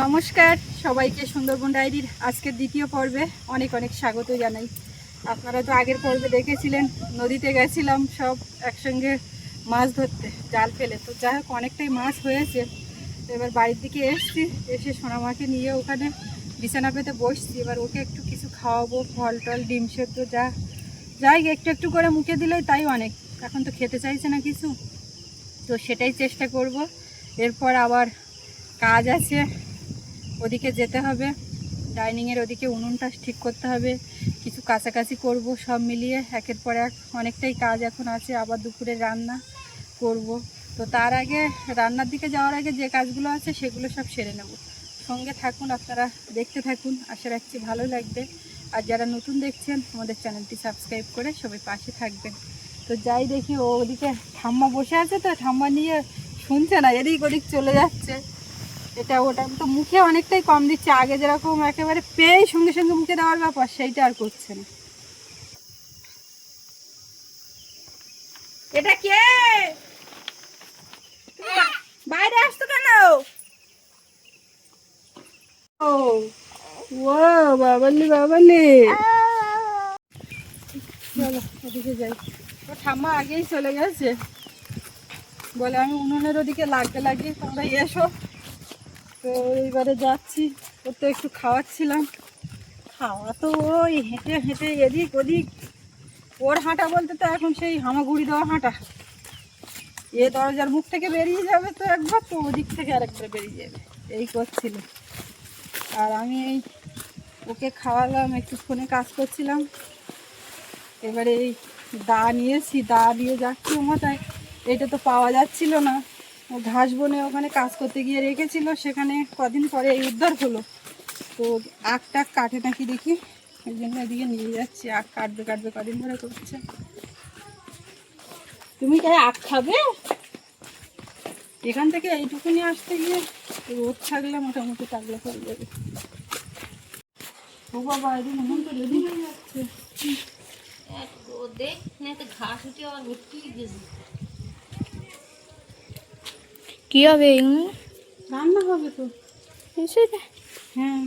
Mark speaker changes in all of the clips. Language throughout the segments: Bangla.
Speaker 1: নমস্কার সবাইকে, সুন্দরবন ডায়েরির আজকের দ্বিতীয় পর্বে অনেক অনেক স্বাগত জানাই। আপনারা তো আগের পর্বে দেখেছিলেন, নদীতে গেছিলাম সব একসঙ্গে মাছ ধরতে জাল ফেলে। তো যাই হোক, অনেকটাই মাছ হয়েছে। তো এবার বাড়ির দিকে এসে সোনামাকে নিয়ে ওখানে বিছানা পেতে বসছি। এবার ওকে একটু কিছু খাওয়াবো, ফল টল ডিম সেদ্ধ যাই একটু একটু করে মুখে দিলেই তাই অনেক। এখন তো খেতে চাইছে না কিছু, তো সেটাই চেষ্টা করব। এরপর আবার কাজ আছে, ওদিকে যেতে হবে, ডাইনিংয়ের ওদিকে উনুনটা ঠিক করতে হবে, কিছু কাছাকাছি করব। সব মিলিয়ে একের পর এক অনেকটাই কাজ এখন আছে। আবার দুপুরে রান্না করব। তো তার আগে, রান্নার দিকে যাওয়ার আগে যে কাজগুলো আছে সেগুলো সব সেরে নেব। সঙ্গে থাকুন, আপনারা দেখতে থাকুন, আশা রাখছি ভালো লাগবে। আর যারা নতুন দেখছেন আমাদের চ্যানেলটি সাবস্ক্রাইব করে সবাই পাশে থাকবেন। তো যাই দেখি, ও ওদিকে ঠাম্মা বসে আছে, তো ঠাম্মা নিয়ে শুনছে না, এদিক ওদিক চলে যাচ্ছে। এটা ওটা তো মুখে অনেকটাই কম দিচ্ছে। আগে যেরকম একেবারে পেয়েই সঙ্গে সঙ্গে মুখে দেওয়ার ব্যাপার, সেইটা আর করছে না। এটা কে? বাইরে আসতো কেন? ও ও বাবালি বাবালি, চলো ওদিকে যাই। ও ঠাম্মা আগেই চলে গেছে, বলে আমি উনুনের ওদিকে লাগতে লাগি, তোমরা এসো। তো এইবারে যাচ্ছি, ওর তো একটু খাওয়াচ্ছিলাম। খাওয়া তো ওই হেঁটে হেঁটে এদিক ওদিক। ওর হাঁটা বলতে তো এখন সেই হামাগুড়ি দেওয়া হাঁটা। এ দরজার মুখ থেকে বেরিয়ে যাবে তো একবার, তো ওদিক থেকে আরেকবার বেরিয়ে যাবে, এই করছিল। আর আমি এই ওকে খাওয়ালাম, একটু ফোনে কাজ করছিলাম। এবারে এই দা নিয়েছি, দা দিয়ে যাচ্ছি মাথায়। এটা তো পাওয়া যাচ্ছিল না, ও ঘাস বনে ওখানে কাজ করতে গিয়ে রেখেছিল, সেখানে কদিন পরে এই উদ্ধার হলো। তো আখ টাক কাটে নাকি দেখি, এই জন্য এদিকে নিয়ে যাচ্ছি। আখ কাটবে কদিন ধরে করছে। তুমি তাই আখ খাবে? এখান থেকে এইটুকুনি আসতে গিয়ে রোদ থাকলে মোটামুটি টাকলা হয়ে যাবে। ও বাবা, এদিন মন তো রেডি হয়ে যাচ্ছে।
Speaker 2: কি হবে?
Speaker 1: রান্না হবে তো। হ্যাঁ,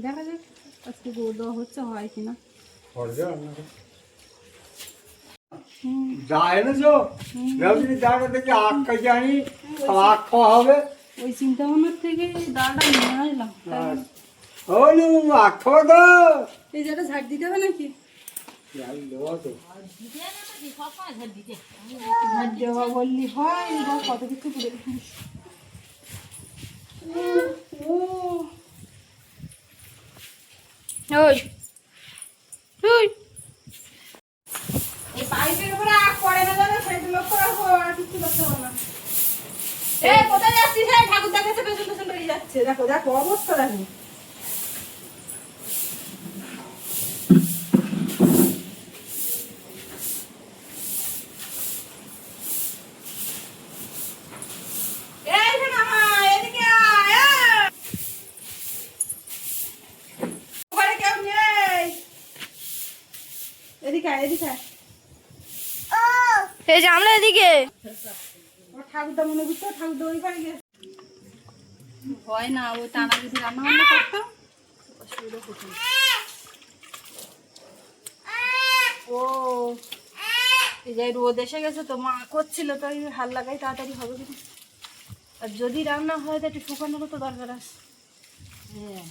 Speaker 1: দেখা যাক আজকে গো দেওয়া হচ্ছে, হয় কিনা। ওই চিন্তা ভাবনার থেকে ডালটা নিয়ে আসলাম। এই যেটা ঝাড় দিতে হবে নাকি? ঝাড় দেওয়া বললি হয়, কত কিছু করে দিচ্ছিস।
Speaker 2: ওই ওই
Speaker 1: এই পাইপের উপরে আগ পড়ে না জানো, সেটা লক্ষ্য রাখো, আর কিছু করতে হবে না। এ কোথায় যাচ্ছিস? ঠাকুর দেখাচ্ছে, পেছন পেছন বেরিয়ে যাচ্ছে। দেখো দেখো অবস্থা দেখো।
Speaker 2: এই যে আমরা এদিকে
Speaker 1: ঠাকুরদা মনে বুঝতো, ঠাকুরদা ওই ঘরে গেছে। হয় না, ও টানা যদি রান্না বান্না করতাম অসুবিধা হতো না। ও এই যে রোদ এসে গেছে তো, মা করছিল, তো হাল লাগাই তাড়াতাড়ি হবে কিন্তু। আর যদি রান্না হয় তো একটু শুকানোরও তো দরকার আছে। হ্যাঁ,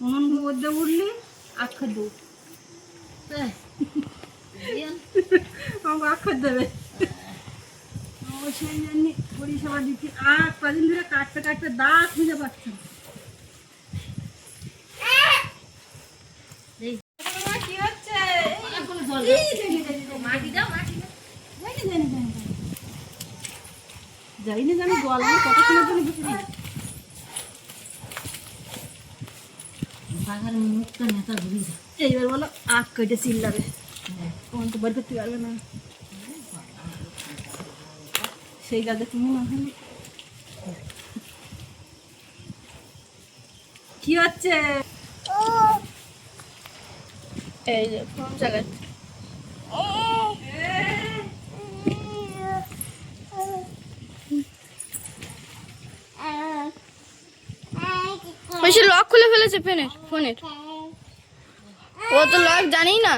Speaker 1: উনুন মধ্যে উঠলি আখ দেব, আমাকে আখ দেবে। সেই জন্য পরিষেবা দিচ্ছি। আর কদিন ধরে কাটতে কাটতে দাঁত খুঁজে পাচ্ছি না। কি হচ্ছে? যাইনি জানি জল আমার কত শোনার জন্য বসে দিই। এইবার বলো আখ কেটে চিল্লাবে, তখন তো বার করতে পারবে না। সেই কাজে তুমি না হলে কি হচ্ছে?
Speaker 2: এই যে কোন জায়গায় বেশি লক খুলে ফেলেছে ফোনের। ও তো লক জানেই না।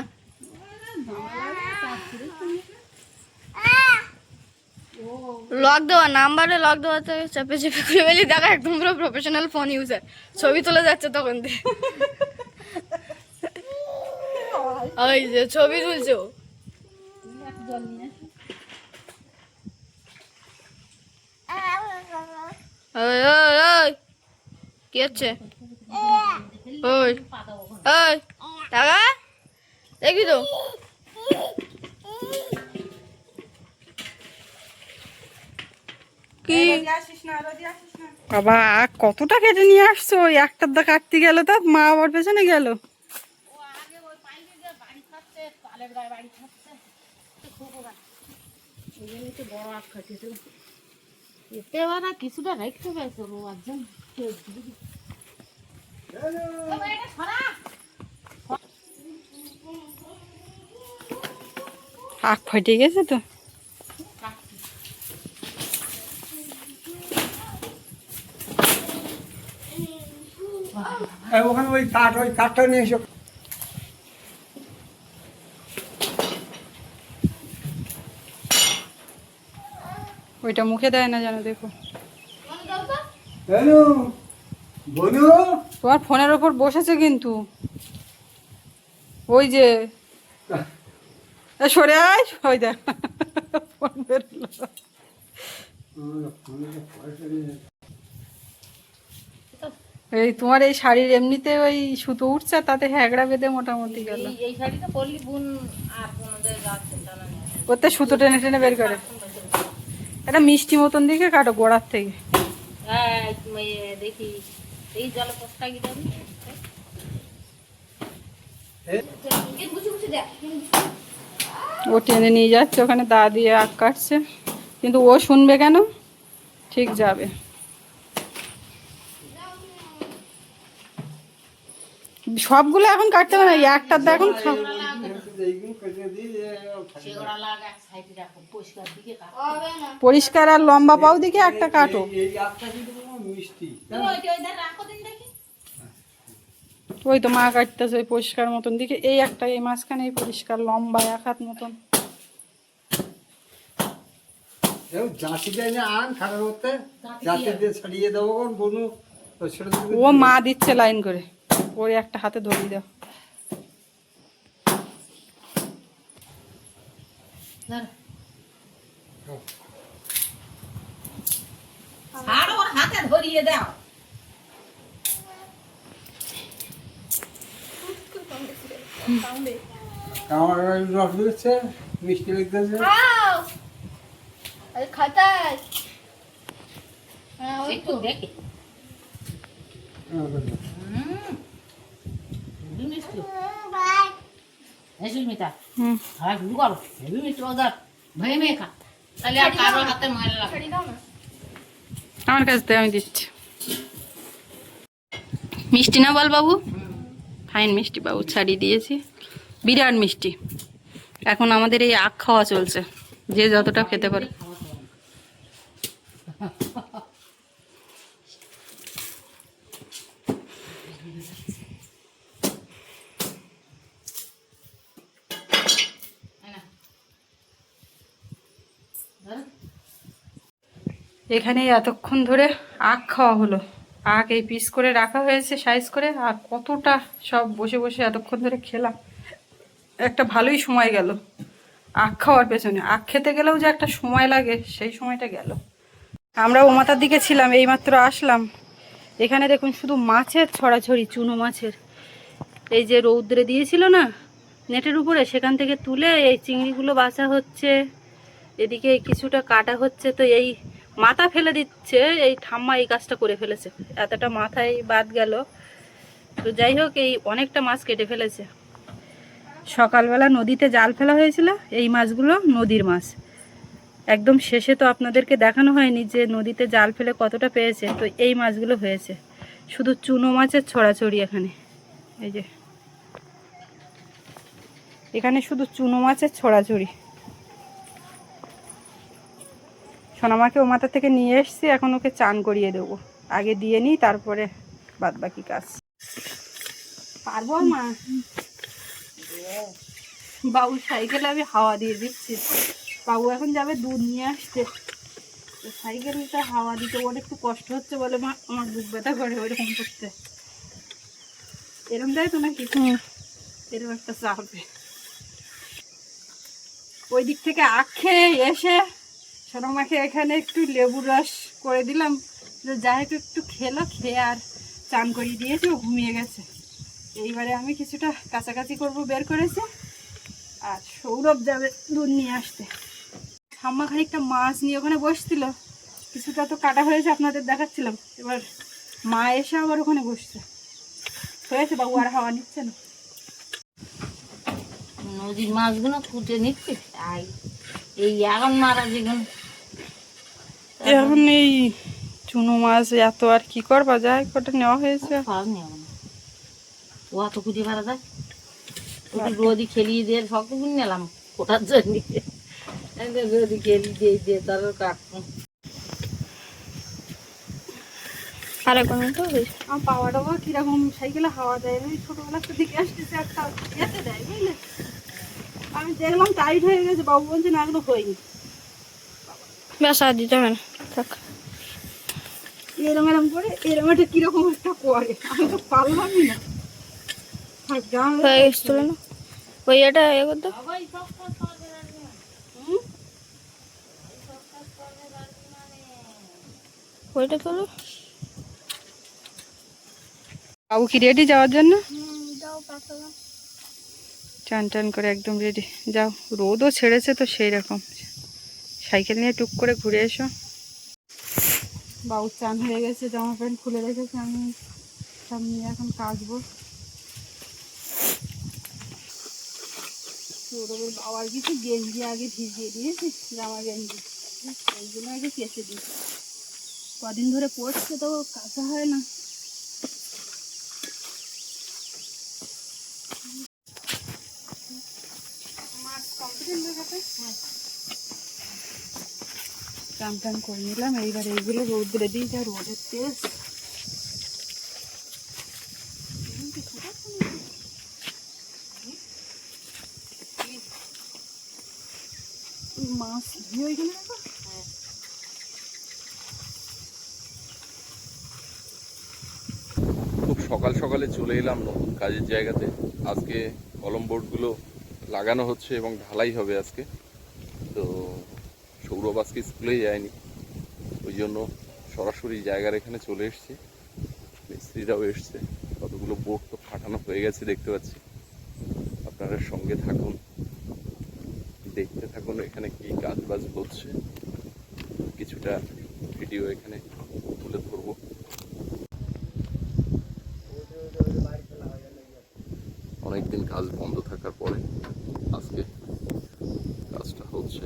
Speaker 2: লক দেওয়া নাম্বারে লক দেওয়াতে চেপে চেপে খুলে ফেলি। দেখা একদম পুরো প্রফেশনাল ফোন ইউজার, ছবি তোলা যাচ্ছে তখন থেকে। ওই যে ছবি তুলছো। ওই ওই ওই কি হচ্ছে? ওই ওই টাকা দেখবি তো। কি
Speaker 1: বাবা কতটা কেটে নিয়ে আসছো? ওই একটার দা কাটতে গেল, তা মা আবার পেছনে গেল।
Speaker 3: কিছুটা রাখতে পারছো একজন
Speaker 1: আখ ফেটে গেছে তো।
Speaker 4: ওখানে ওই কাঠটা নিয়ে এসো।
Speaker 1: ওইটা মুখে দেয় না জানো, দেখো।
Speaker 4: হ্যালো বনু,
Speaker 1: তোমার ফোনের ওপর বসেছে কিন্তু। ওই যে সরে আয়, ওই দেখ ফোন বেরোলো। এই তোমার এই শাড়ির এমনিতে ওই সুতো উঠছে, তাতে হ্যাগড়া বেঁধে মোটামুটি গেল।
Speaker 3: এই শাড়িটা পরলি বোন আর কোনদের যাচ্ছে না।
Speaker 1: ওতে সুতো টেনে টেনে বের করে। এটা মিষ্টি মতন দিকে কাটো গোড়ার থেকে।
Speaker 3: হ্যাঁ দেখি এই জলে পোস্তা কি দেবি।
Speaker 1: ও টেনে নিয়ে যাচ্ছে, ওখানে দা দিয়ে আখ কাটছে, কিন্তু ও শুনবে কেন? ঠিক যাবে। সবগুলো এখন কাটতে হবে না, একটার দা এখন
Speaker 3: সেগড়া লাগা সাইডে রাখো, পরিষ্কার দিকে কাটো।
Speaker 1: পরিষ্কার আর লম্বা পাও দিকে একটা কাটো।
Speaker 4: মিষ্টি
Speaker 3: রাখো দিন দেখি।
Speaker 1: ওই তো মা কাটতেছে ওই পরিষ্কার মতন দিকে, এই একটা এই মাঝখানে এই পরিষ্কার লম্বা এক হাত মতন।
Speaker 4: জাতি দেয় না আন খারাপ হতে, জাতি দিয়ে ছাড়িয়ে দেবো কোন বনু।
Speaker 1: ও মা দিচ্ছে লাইন করে, ওর একটা হাতে ধরিয়ে দাও।
Speaker 3: ছাড়ো, ওর হাতে ধরিয়ে দাও।
Speaker 4: আমার রস বেরোচ্ছে, মিষ্টি লাগতেছে।
Speaker 2: খাতায়
Speaker 3: একটু দেখে মিষ্টি সুস্মিতা।
Speaker 1: হুম,
Speaker 3: হ্যাঁ শুরু করো, হেভি মিষ্টি ওদের ভয়ে মেয়ে খা, তাহলে আর কারো হাতে ময়লা লাগে।
Speaker 1: আমার কাছ থেকে আমি দিচ্ছি। মিষ্টি না বল বাবু? ফাইন মিষ্টি বাবু, ছাড়িয়ে দিয়েছি, বিরাট মিষ্টি। এখন আমাদের এই আখ খাওয়া চলছে, যে যতটা খেতে পারে। এখানে এতক্ষণ ধরে আখ খাওয়া হলো। আখ এই পিস করে রাখা হয়েছে সাইজ করে, আর কতটা সব বসে বসে এতক্ষণ ধরে খেলাম। একটা ভালোই সময় গেল আখ খাওয়ার পেছনে। আখ খেতে গেলেও যে একটা সময় লাগে, সেই সময়টা গেল। আমরা ওমাতার দিকে ছিলাম, এইমাত্র আসলাম। এখানে দেখুন শুধু মাছের ছড়াছড়ি, চুনো মাছের। এই যে রৌদ্রে দিয়েছিল না নেটের উপরে, সেখান থেকে তুলে এই চিংড়িগুলো বাছা হচ্ছে। এদিকে কিছুটা কাটা হচ্ছে, তো এই মাথা ফেলে দিচ্ছে। এই ঠাম্মা এই কাজটা করে ফেলেছে, এতটা মাথায় বাদ গেল। তো যাই হোক, এই অনেকটা মাছ কেটে ফেলেছে। সকালবেলা নদীতে জাল ফেলা হয়েছিল, এই মাছগুলো নদীর মাছ। একদম শেষে তো আপনাদেরকে দেখানো হয়নি যে নদীতে জাল ফেলে কতটা পেয়েছে। তো এই মাছগুলো হয়েছে, শুধু চুনো মাছের ছড়াছড়ি এখানে। এই যে এখানে শুধু চুনো মাছের ছড়াছড়ি। সোনামাকে ও মাথা থেকে নিয়ে এসছি, এখন ওকে চান করিয়ে দেবো। আগে দিয়ে নিই, তারপরে বাদ বাকি কাজ পারবো মা। বাবু সাইকেলে আমি হাওয়া দিয়ে দিচ্ছি, বাবু এখন যাবে দুধ নিয়ে আসতে, সাইকেলটা হাওয়া দিতে ওর একটু কষ্ট হচ্ছে বলে মা আমার বুক ব্যথা করে ওইরকম করতে। এরকম দেয় তো নাকি? এরকম একটা চাপে ওই দিক থেকে আখ খেয়ে এসে সোনামাকে এখানে একটু লেবুর রস করে দিলাম, যাই হোক একটু খেলো, খেয়ে আর চান করিয়ে দিয়েছে, ও ঘুমিয়ে গেছে। এইবারে আমি কিছুটা কাছাকাছি করব বের করেছি, আর সৌরভ যাবে দুধ নিয়ে আসতে। ঠাম্মা খানিকটা মাছ নিয়ে ওখানে বসছিল, কিছুটা তো কাটা হয়েছে আপনাদের দেখাচ্ছিলাম, এবার মা এসে আবার ওখানে বসছে। হয়েছে বাবু আর হাওয়া নিচ্ছে না।
Speaker 3: নদীর মাছগুলো কুটে নিচ্ছি, তাই এই এখন মারা যেগুলো
Speaker 1: এখন এই চুনো মাছ এত আর কি করবা, যাই কটা নেওয়া হয়েছে।
Speaker 3: সব নেব না, ও অত কুটি মারা যায়, রোদি খেলিয়ে দিয়ে সবটুকু নিলাম ওটার জন্য, রোদি খেলিয়ে দিয়ে দিয়ে তারপর কাটবো।
Speaker 2: আর এখন তো
Speaker 1: আমার পাওয়াটা কিরকম সাইকেলে হাওয়া দেয়, আমি ছোটবেলার দিকে আসতেছে একটা যেতে দেয় বুঝলে, আমি দেখলাম টাইট হয়ে গেছে, বাবু বলছে না এগুলো হয়নি,
Speaker 2: ব্যাস আর দিতে হবে না থাক।
Speaker 1: এরম এরম করে এরম একটা কিরকম একটা করে, আমি তো পারলামই না। থাক, যা
Speaker 2: হয়ে গেছে তোলে না ওই এটা এ করতে ওইটা তোলো।
Speaker 1: বাবু কি রেডি যাওয়ার জন্য? চান টান করে একদম রেডি, যাও। রোদও ছেড়েছে তো সেই রকম, সাইকেল নিয়ে টুক করে ঘুরে এসো। বাবু চান হয়ে গেছে, জামা প্যান্ট খুলে রেখেছে, আমি সব নিয়ে এখন কাচবো। সৌরভের বাবার কিছু গেঞ্জি আগে ভিজিয়ে দিয়েছি, জামা গেঞ্জি, ওইগুলো আগে কেচে দিই, কদিন ধরে পড়ছে তো কাচা হয় না। চান টান করে নিলাম, এইবার এইগুলো রোদ্রে দিই, যা রোদের তেজ। মাছ দিয়ে ওইখানে রাখো।
Speaker 5: খুব সকাল সকালে চলে এলাম নতুন কাজের জায়গাতে। আজকে কলম বোর্ডগুলো লাগানো হচ্ছে এবং ঢালাই হবে আজকে। তো সৌরভ আজকে স্কুলেই যায়নি, ওই জন্য সরাসরি জায়গার এখানে চলে এসেছি। মিস্ত্রিরাও এসছে, কতগুলো বোর্ড তো ফাটানো হয়ে গেছে দেখতে পাচ্ছি। আপনারা সঙ্গে থাকুন, দেখতে থাকুন এখানে কি কাজ বাজ হচ্ছে, কিছুটা ভিডিও এখানে তুলে ধরবো। অনেকদিন কাজ বন্ধ থাকার পরে আজকে কাজটা হচ্ছে।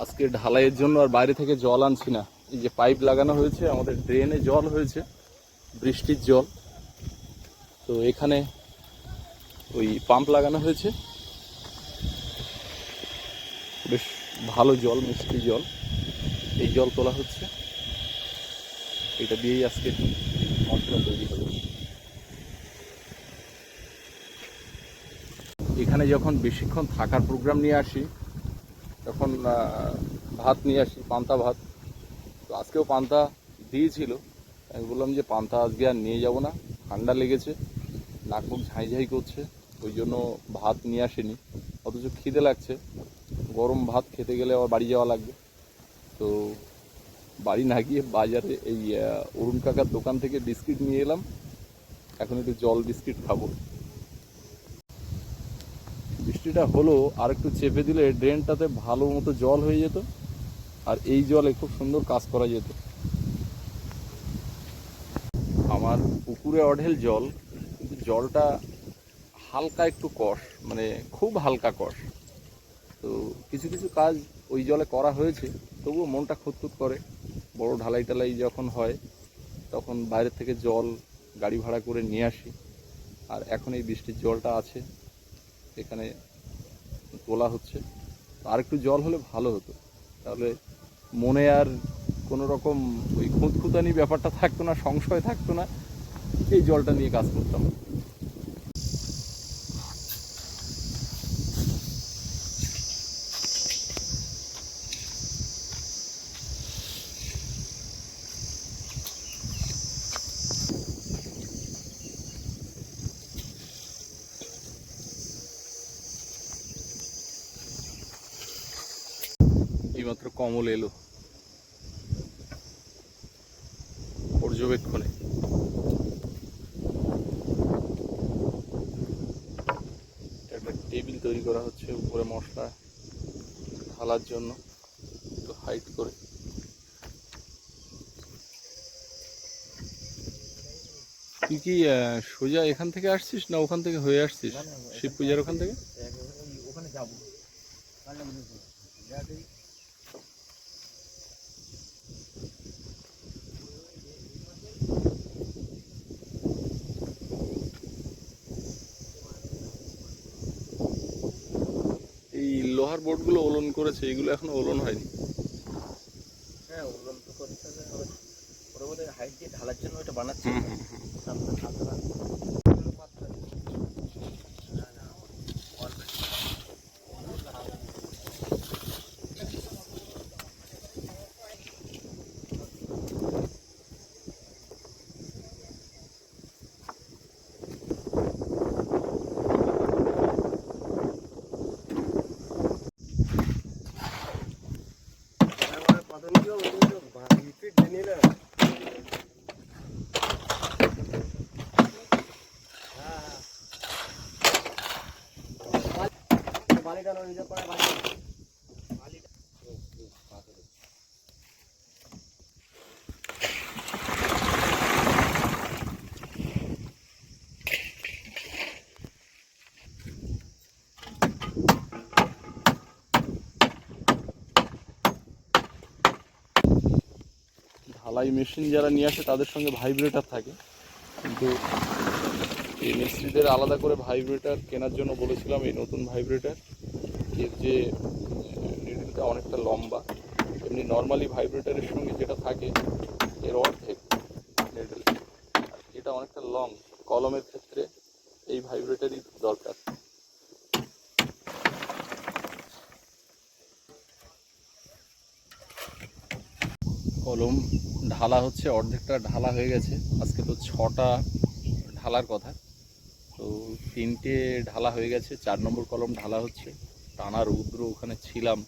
Speaker 5: আজকে ঢালাইয়ের জন্য আর বাইরে থেকে জল আনছি না, এই যে পাইপ লাগানো হয়েছে, আমাদের ড্রেনে জল হয়েছে, বৃষ্টির জল। তো এখানে ওই পাম্প লাগানো হয়েছে, বেশ ভালো জল, মিষ্টি জল, এই জল তোলা হচ্ছে। এটা দিয়েই আজকে মশলা তৈরি হবে। এখানে যখন বেশিক্ষণ থাকার প্রোগ্রাম নিয়ে আসি তখন ভাত নিয়ে আসি, পান্তা ভাত। তো আজকেও পান্তা দিয়েছিল, আমি বললাম যে পান্তা আজকে আর নিয়ে যাব না, ঠান্ডা লেগেছে, নাক মুখ ঝাঁই করছে, ওই জন্য ভাত নিয়ে আসেনি। অথচ খিদে লাগছে, গরম ভাত খেতে গেলে আবার বাড়ি যাওয়া লাগবে। তো বাড়ি না গিয়ে বাজারে এই অরুণ কাকার দোকান থেকে বিস্কিট নিয়ে এলাম, এখন একটু জল বিস্কিট খাবো। বৃষ্টিটা হলো, আর একটু চেপে দিলে ড্রেনটাতে ভালো মতো জল হয়ে যেত, আর এই জলে খুব সুন্দর কাজ করা যেত। আমার পুকুরে অঢেল জল, কিন্তু জলটা হালকা একটু কষ, মানে খুব হালকা কষ। তো কিছু কিছু কাজ ওই জলে করা হয়েছে, তবুও মনটা খুঁতখুত করে। বড় ঢালাই টালাই যখন হয় তখন বাইরের থেকে জল গাড়ি ভাড়া করে নিয়ে আসি, আর এখন এই বৃষ্টির জলটা আছে এখানে তোলা হচ্ছে। আর একটু জল হলে ভালো হতো, তাহলে মনে আর কোনো রকম ওই খুঁতখুতানি ব্যাপারটা থাকতো না, সংশয় থাকতো না, এই জলটা নিয়ে কাজ করতাম। এইমাত্র কমল এলো পর্যবেক্ষণে। একটা টেবিল তৈরি করা হচ্ছে উপরে মশলা ঢালার জন্য, একটু হাইট করে। তুই কি সোজা এখান থেকে আসছিস না ওখান থেকে হয়ে আসছিস, শিব পূজার ওখান থেকে?
Speaker 4: ওখানে যাবো।
Speaker 5: এই লোহার বোর্ডগুলো ওলন করেছে, এগুলো এখনো ওলন হয়নি।
Speaker 6: হ্যাঁ, ওগুলো তো করতে হবে। ওরা বোধহয় হাইট দিয়ে ঢালার জন্য এটা বানাচ্ছে।
Speaker 5: ঢালাই মেশিন যারা নিয়ে আসে তাদের সঙ্গে ভাইব্রেটার থাকে, কিন্তু এই মিস্ত্রিদের আলাদা করে ভাইব্রেটার কেনার জন্য বলেছিলাম। এই নতুন ভাইব্রেটার, এর যে নিডলটা অনেকটা লম্বা, এমনি নর্মালি ভাইব্রেটারের সঙ্গে যেটা থাকে এর অর্ধেক নিডল, এটা অনেকটা লং। কলমের ক্ষেত্রে এই ভাইব্রেটারই দরকার। কলম ঢালা হচ্ছে, অর্ধেকটা ঢালা হয়ে গেছে। আজকে তো 6টা ঢালার কথা, তো 3টে ঢালা হয়ে গেছে, 4 নম্বর কলম ঢালা হচ্ছে। টানা রৌদ্র, ওখানে ছিলাম,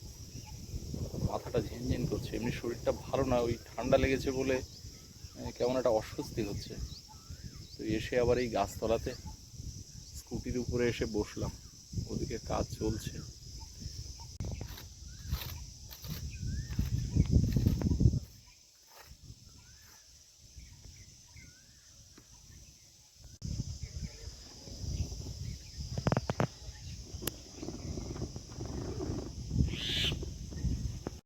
Speaker 5: মাথাটা ঝিনঝিন করছে। এমনি শরীরটা ভালো না, ওই ঠান্ডা লেগেছে বলে কেমন একটা অস্বস্তি হচ্ছে। তো এসে আবার এই গাছতলাতে স্কুটির উপরে এসে বসলাম, ওদিকে কাজ চলছে।